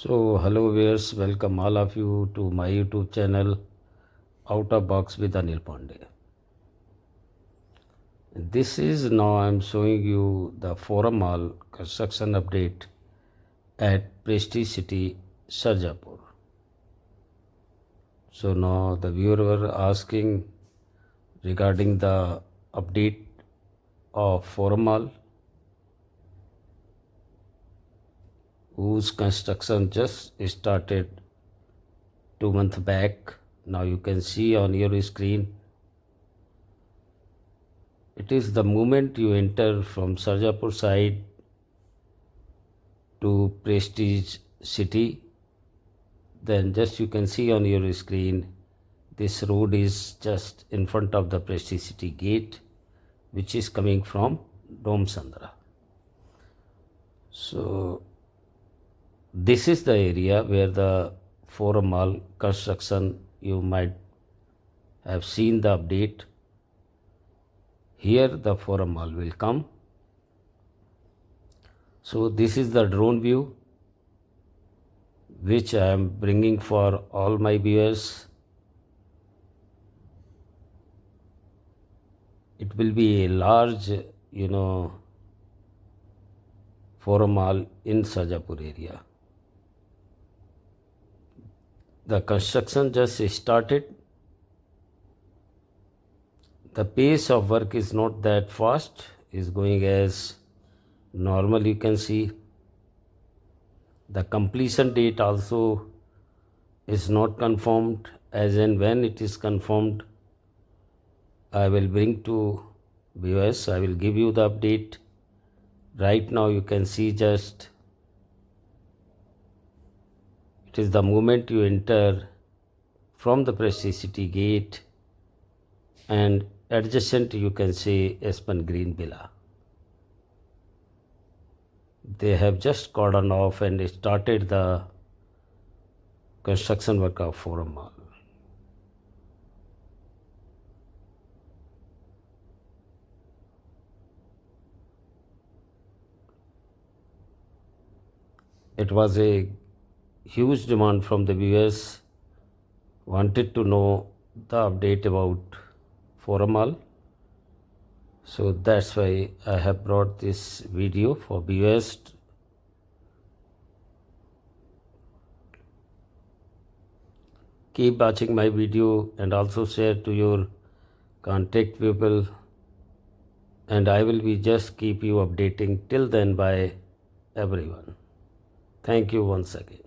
So, hello viewers, welcome all of you to my YouTube channel Out of Box with Anil Pandey. This is now I'm showing you the Forum Mall construction update at Prestige City, Sarjapur. So now the viewer were asking regarding the update of Forum Mall, whose construction just started 2 months back. Now you can see on your screen. It is the moment you enter from Sarjapur side to Prestige City, then just you can see on your screen, this road is just in front of the Prestige City gate, which is coming from Dom Sandra. So this is the area where the Forum Mall construction, you might have seen the update. Here the Forum Mall will come. So this is the drone view which I am bringing for all my viewers. It will be a large, Forum Mall in Sarjapur area. The construction just started. The pace of work is not that fast, is going as normal. You can see the completion date also is not confirmed. As and when it is confirmed, I will bring to viewers. I will give you the update. Right now you can see just it is the moment you enter from the Prestige City gate, and adjacent you can see Espan Green Villa. They have just cordoned off and started the construction work of Forum Mall. It was a huge demand from the viewers, wanted to know the update about Forum Mall. So that's why I have brought this video for viewers. Keep watching my video and also share to your contact people, and I will be just keep you updating till then by everyone. Thank you once again.